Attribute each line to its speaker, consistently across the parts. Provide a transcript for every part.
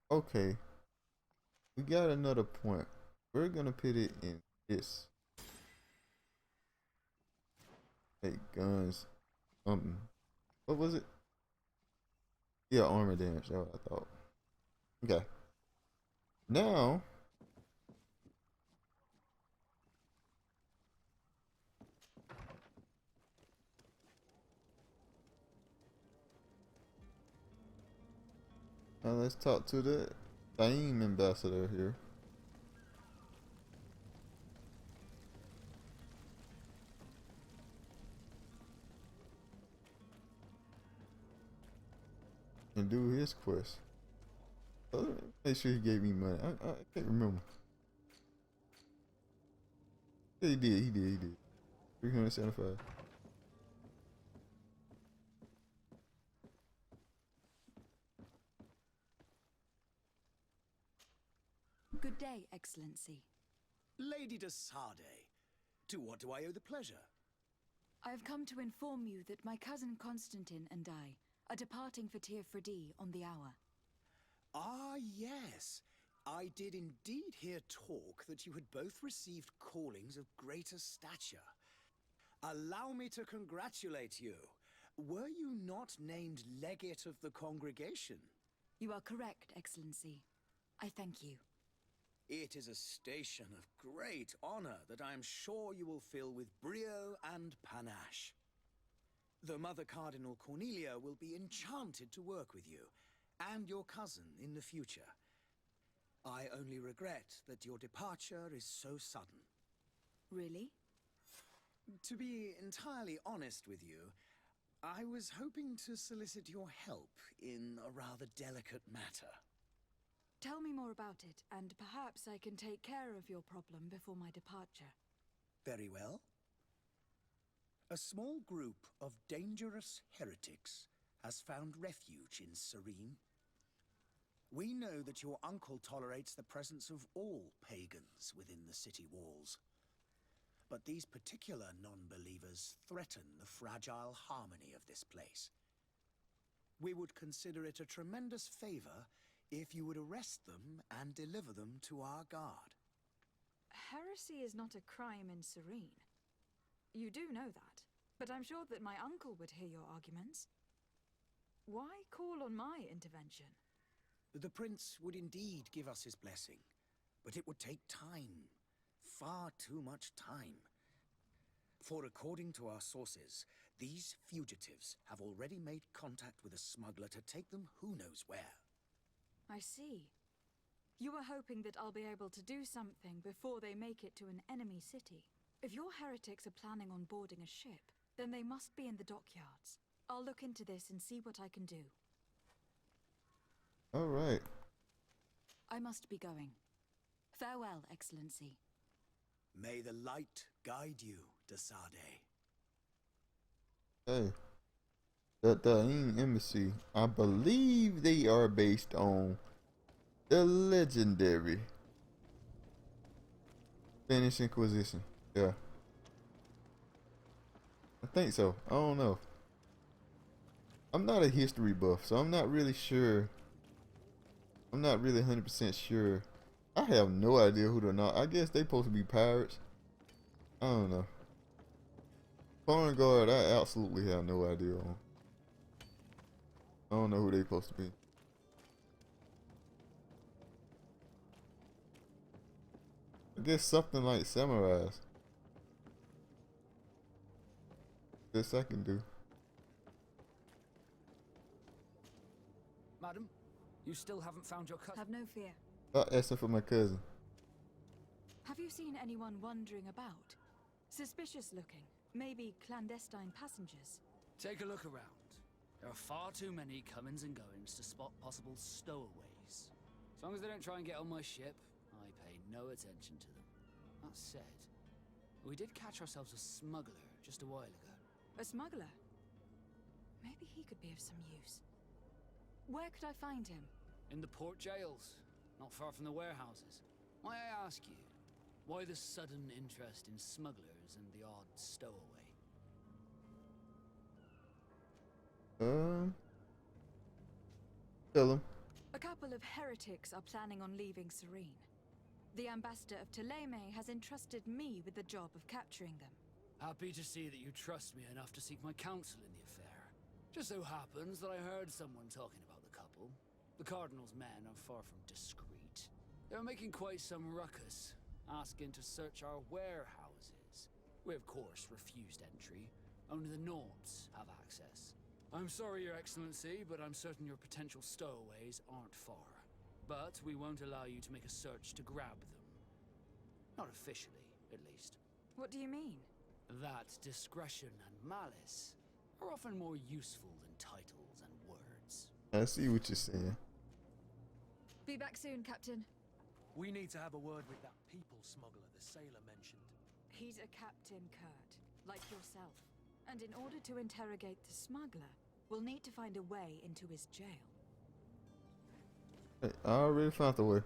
Speaker 1: Okay, we got another point. We're gonna put it in this. Hey, guns. What was it? Yeah, armor damage. That's what I thought. Okay. Now, let's talk to the Daim ambassador here. And do his quest. Make sure he gave me money. I can't remember. Yeah, he did. 375.
Speaker 2: Good day, Excellency.
Speaker 3: Lady de Sade, to what do I owe the pleasure?
Speaker 2: I have come to inform you that my cousin Constantine and I are departing for Tir Fredi on the hour.
Speaker 3: Ah, yes. I did indeed hear talk that you had both received callings of greater stature. Allow me to congratulate you. Were you not named legate of the congregation?
Speaker 2: You are correct, Excellency. I thank you.
Speaker 3: It is a station of great honor that I am sure you will fill with brio and panache. The Mother Cardinal Cornelia will be enchanted to work with you, and your cousin in the future. I only regret that your departure is so sudden.
Speaker 2: Really?
Speaker 3: To be entirely honest with you, I was hoping to solicit your help in a rather delicate matter.
Speaker 2: Tell me more about it, and perhaps I can take care of your problem before my departure.
Speaker 3: Very well. A small group of dangerous heretics has found refuge in Serene. We know that your uncle tolerates the presence of all pagans within the city walls. But these particular non-believers threaten the fragile harmony of this place. We would consider it a tremendous favor if you would arrest them and deliver them to our guard.
Speaker 2: Heresy is not a crime in Serene. You do know that, but I'm sure that my uncle would hear your arguments. Why call on my intervention?
Speaker 3: The prince would indeed give us his blessing, but it would take time. Far too much time. For according to our sources, these fugitives have already made contact with a smuggler to take them who knows where.
Speaker 2: I see. You were hoping that I'll be able to do something before they make it to an enemy city. If your heretics are planning on boarding a ship, then they must be in the dockyards. I'll look into this and see what I can do.
Speaker 1: All right.
Speaker 2: I must be going. Farewell, Excellency.
Speaker 3: May the light guide you, de Sade.
Speaker 1: Hey, the Daim embassy. I believe they are based on the legendary Spanish Inquisition. Yeah. I think so. I don't know. I'm not a history buff, so I'm not really sure. I'm not really 100% sure. I have no idea who they're not. I guess they supposed to be pirates. I don't know. Foreign guard, I absolutely have no idea on. I don't know who they supposed to be. I guess something like samurais. This I can do.
Speaker 4: Madam, you still haven't found your cousin?
Speaker 2: Have no fear.
Speaker 1: Stop asking for my cousin.
Speaker 2: Have you seen anyone wandering about? Suspicious looking. Maybe clandestine passengers.
Speaker 4: Take a look around. There are far too many comings and goings to spot possible stowaways. As long as they don't try and get on my ship, I pay no attention to them. That said, we did catch ourselves a smuggler just a while ago.
Speaker 2: A smuggler? Maybe he could be of some use. Where could I find him?
Speaker 4: In the port jails, not far from the warehouses. May I ask you, why the sudden interest in smugglers and the odd stowaway?
Speaker 1: Tell him.
Speaker 2: A couple couple of heretics are planning on leaving Serene. The ambassador of Ptolemy has entrusted me with the job of capturing them.
Speaker 4: Happy to see that you trust me enough to seek my counsel in the affair. Just so happens that I heard someone talking about the couple. The Cardinal's men are far from discreet. They're making quite some ruckus, asking to search our warehouses. We of course refused entry. Only the Nords have access. I'm sorry, Your Excellency, but I'm certain your potential stowaways aren't far. But we won't allow you to make a search to grab them. Not officially, at least.
Speaker 2: What do you mean?
Speaker 4: That discretion and malice are often more useful than titles and words.
Speaker 1: I see what you're saying.
Speaker 2: Be back soon, Captain.
Speaker 5: We need to have a word with that people smuggler the sailor mentioned.
Speaker 2: He's a Captain Kurt, like yourself. And in order to interrogate the smuggler, we'll need to find a way into his jail.
Speaker 1: Hey, I already found the way.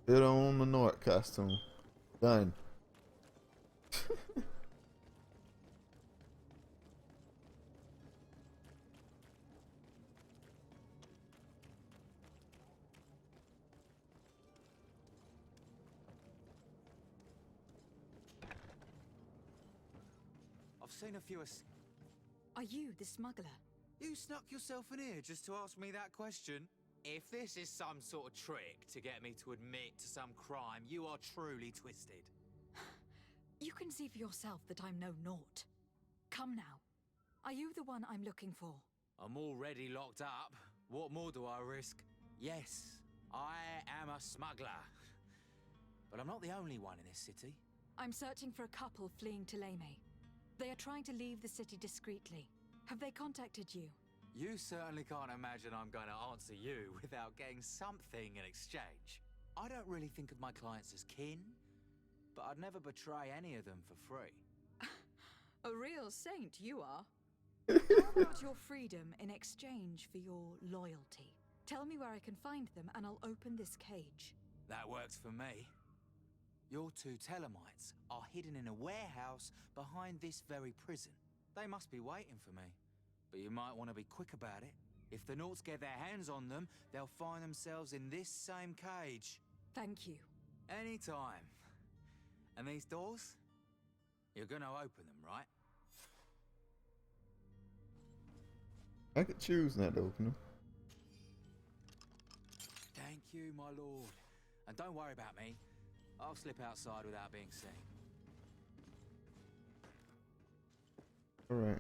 Speaker 1: Put on the Nord costume. Done.
Speaker 6: I've seen a few.
Speaker 2: Are you the smuggler?
Speaker 6: You snuck yourself in here just to ask me that question? If this is some sort of trick to get me to admit to some crime, you are truly twisted.
Speaker 2: You can see for yourself that I'm no naught. Come now. Are you the one I'm looking for?
Speaker 6: I'm already locked up. What more do I risk? Yes, I am a smuggler. But I'm not the only one in this city.
Speaker 2: I'm searching for a couple fleeing Ptolemy. They are trying to leave the city discreetly. Have they contacted you?
Speaker 6: You certainly can't imagine I'm going to answer you without getting something in exchange. I don't really think of my clients as kin, but I'd never betray any of them for free.
Speaker 2: A real saint you are. How about your freedom in exchange for your loyalty? Tell me where I can find them and I'll open this cage.
Speaker 6: That works for me. Your two Telemites are hidden in a warehouse behind this very prison. They must be waiting for me. But you might want to be quick about it. If the Nauts get their hands on them, they'll find themselves in this same cage.
Speaker 2: Thank you.
Speaker 6: Anytime. And these doors? You're gonna open them, right?
Speaker 1: I could choose not to open them.
Speaker 6: Thank you, my lord. And don't worry about me. I'll slip outside without being seen.
Speaker 1: Alright.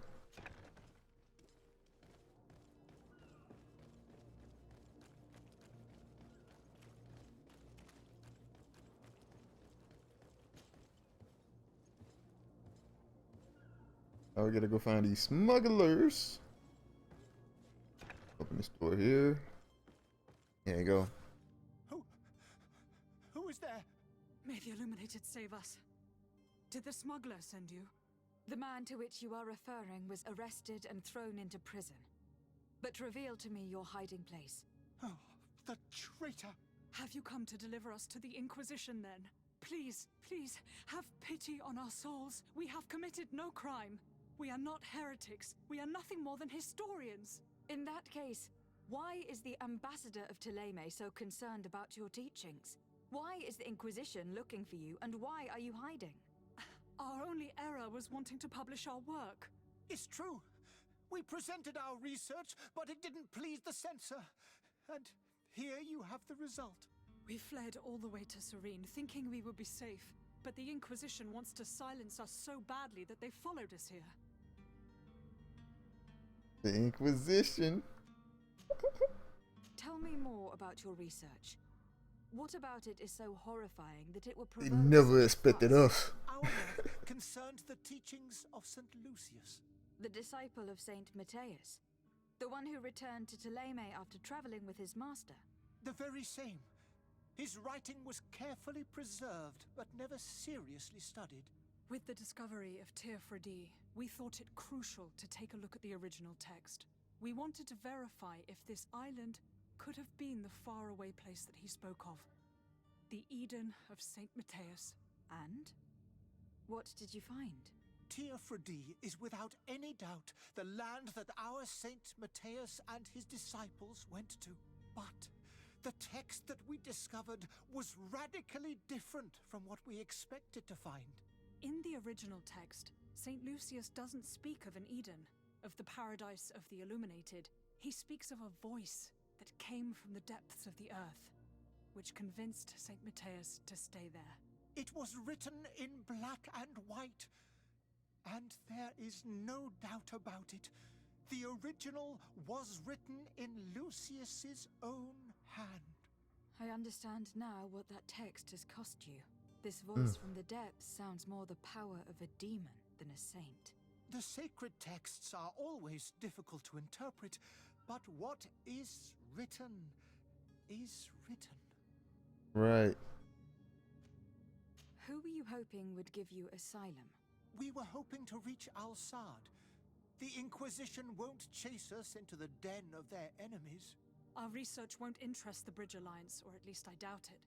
Speaker 1: Now we gotta go find these smugglers. Open this door here. There you go.
Speaker 5: Who is there?
Speaker 2: May the Illuminated save us. Did the smuggler send you? The man to which you are referring was arrested and thrown into prison. But reveal to me your hiding place.
Speaker 5: Oh, the traitor!
Speaker 7: Have you come to deliver us to the Inquisition then? Please, please, have pity on our souls. We have committed no crime. We are not heretics. We are nothing more than historians.
Speaker 2: In that case, why is the ambassador of Ptolemy so concerned about your teachings? Why is the Inquisition looking for you, and why are you hiding?
Speaker 7: Our only error was wanting to publish our work.
Speaker 5: It's true. We presented our research, but it didn't please the censor. And here you have the result.
Speaker 7: We fled all the way to Serene, thinking we would be safe. But the Inquisition wants to silence us so badly that they followed us here.
Speaker 1: The Inquisition.
Speaker 2: Tell me more about your research. What about it is so horrifying that it will
Speaker 1: They
Speaker 2: provoke...
Speaker 1: never expected us.
Speaker 5: Our work concerned the teachings of St. Lucius.
Speaker 2: The disciple of Saint Matthias. The one who returned to Ptolemy after traveling with his master.
Speaker 5: The very same. His writing was carefully preserved, but never seriously studied.
Speaker 7: With the discovery of Teofredi, we thought it crucial to take a look at the original text. We wanted to verify if this island could have been the faraway place that he spoke of. The Eden of Saint Matthias.
Speaker 2: And? What did you find?
Speaker 5: Teofredi is without any doubt the land that our Saint Matthias and his disciples went to. But The text that we discovered was radically different from what we expected to find.
Speaker 7: In the original text, St. Lucius doesn't speak of an Eden, of the paradise of the illuminated. He speaks of a voice that came from the depths of the earth, which convinced St. Matthias to stay there.
Speaker 5: It was written in black and white, and there is no doubt about it. The original was written in Lucius's own hand.
Speaker 2: I understand now what that text has cost you. This voice from the depths sounds more the power of a demon than a saint.
Speaker 5: The sacred texts are always difficult to interpret, but what is written is written.
Speaker 1: Right.
Speaker 2: Who were you hoping would give you asylum?
Speaker 5: We were hoping to reach Al-Sad. The Inquisition won't chase us into the den of their enemies.
Speaker 7: Our research won't interest the Bridge Alliance, or at least I doubt it.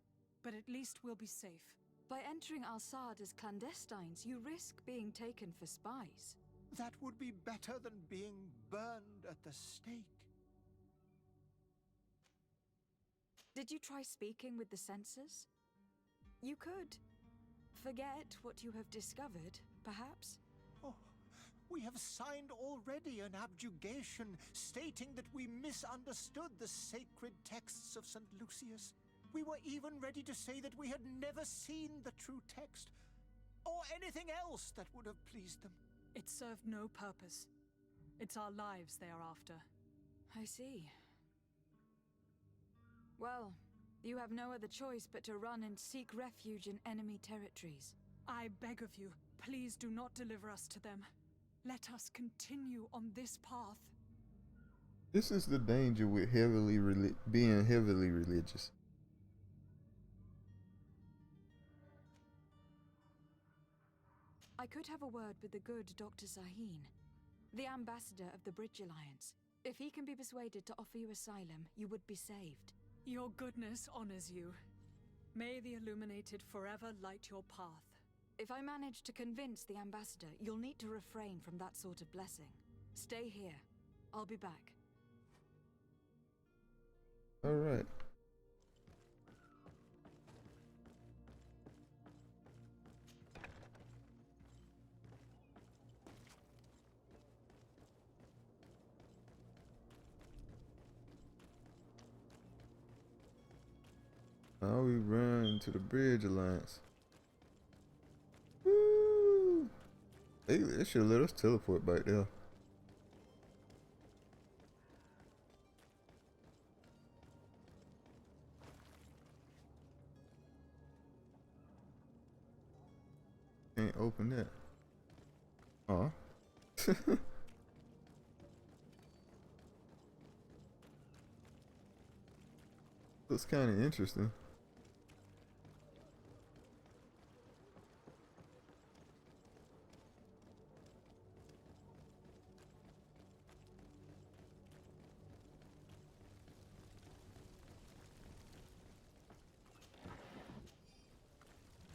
Speaker 7: But at least we'll be safe.
Speaker 2: By entering Al-Sad as clandestines, you risk being taken for spies.
Speaker 5: That would be better than being burned at the stake.
Speaker 2: Did you try speaking with the censors? You could. Forget what you have discovered, perhaps?
Speaker 5: Oh, we have signed already an abjugation stating that we misunderstood the sacred texts of St. Lucius. We were even ready to say that we had never seen the true text, or anything else that would have pleased them.
Speaker 7: It served no purpose. It's our lives they are after.
Speaker 2: I see. Well, you have no other choice but to run and seek refuge in enemy territories.
Speaker 7: I beg of you, please do not deliver us to them. Let us continue on this path.
Speaker 1: This is the danger with being heavily religious.
Speaker 2: I could have a word with the good Dr. Sahin, the ambassador of the Bridge Alliance. If he can be persuaded to offer you asylum, you would be saved.
Speaker 7: Your goodness honors you. May the Illuminated forever light your path.
Speaker 2: If I manage to convince the ambassador, you'll need to refrain from that sort of blessing. Stay here. I'll be back.
Speaker 1: All right. Now we run to the Bridge Alliance. Woo! They should let us teleport back there. Can't open that. Aw. Looks kind of interesting.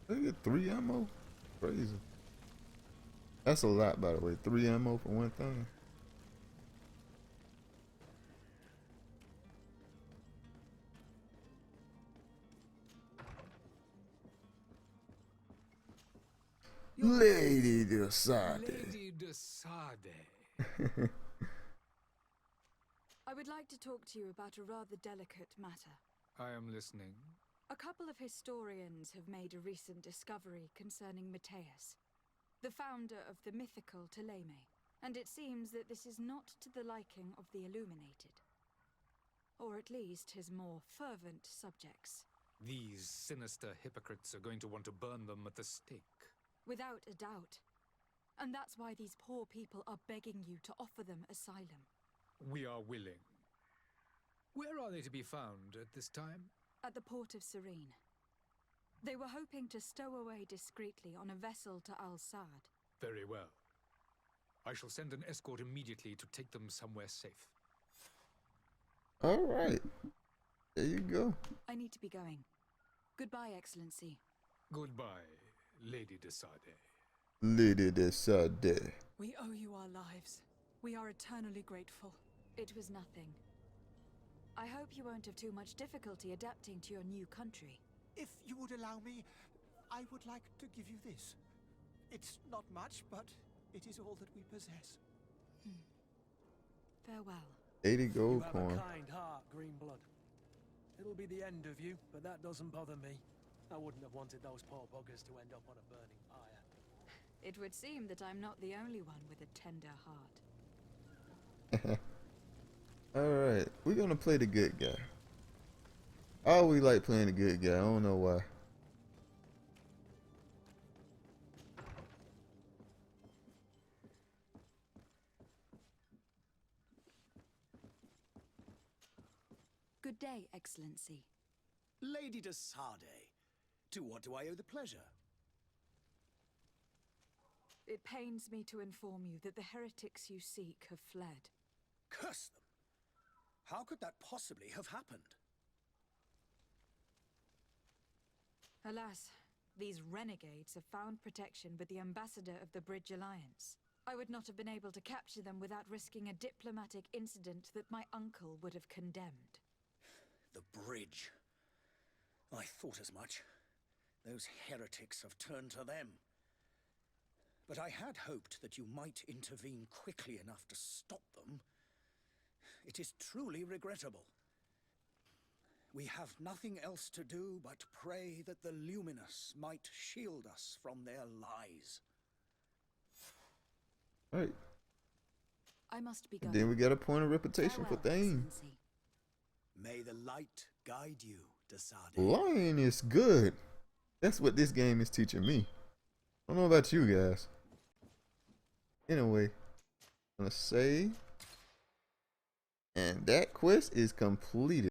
Speaker 1: They get 3 ammo? Crazy. That's a lot, by the way. 3 ammo for one thing. Lady de Sade.
Speaker 8: Lady de Sade.
Speaker 2: I would like to talk to you about a rather delicate matter.
Speaker 8: I am listening.
Speaker 2: A couple of historians have made a recent discovery concerning Matthias, the founder of the mythical Ptolemy, and it seems that this is not to the liking of the Illuminated. Or at least his more fervent subjects.
Speaker 8: These sinister hypocrites are going to want to burn them at the stake.
Speaker 2: Without a doubt. And that's why these poor people are begging you to offer them asylum.
Speaker 8: We are willing. Where are they to be found at this time?
Speaker 2: At the port of Serene. They were hoping to stow away discreetly on a vessel to Al-Sad.
Speaker 8: Very well. I shall send an escort immediately to take them somewhere safe.
Speaker 1: All right. There you go.
Speaker 2: I need to be going. Goodbye, Excellency.
Speaker 8: Goodbye, Lady de Sade.
Speaker 1: Lady de Sade.
Speaker 7: We owe you our lives. We are eternally grateful.
Speaker 2: It was nothing. I hope you won't have too much difficulty adapting to your new country.
Speaker 5: If you would allow me, I would like to give you this. It's not much, but it is all that we possess.
Speaker 2: Farewell.
Speaker 1: 80 gold
Speaker 9: You have
Speaker 1: coin.
Speaker 9: a kind heart, Greenblood. It'll be the end of you, but that doesn't bother me. I wouldn't have wanted those poor buggers to end up on a burning pyre.
Speaker 2: It would seem that I'm not the only one with a tender heart.
Speaker 1: Alright, we're gonna play the good guy. I always like playing the good guy, I don't know why.
Speaker 2: Good day, Excellency.
Speaker 3: Lady de Sardet, to what do I owe the pleasure?
Speaker 2: It pains me to inform you that the heretics you seek have fled.
Speaker 3: Curse them! How could that possibly have happened?
Speaker 2: Alas, these renegades have found protection with the ambassador of the Bridge Alliance. I would not have been able to capture them without risking a diplomatic incident that my uncle would have condemned.
Speaker 3: The bridge. I thought as much. Those heretics have turned to them. But I had hoped that you might intervene quickly enough to stop them. It is truly regrettable. We have nothing else to do but pray that the Luminous might shield us from their lies.
Speaker 1: Alright,
Speaker 2: I must be going.
Speaker 1: then we got a point of reputation for
Speaker 2: Farewell,
Speaker 1: Thane.
Speaker 2: Excellency.
Speaker 3: May the light guide you, de Sardet.
Speaker 1: Lying is good. That's what this game is teaching me. I don't know about you guys. Anyway, I'm gonna save. And that quest is completed.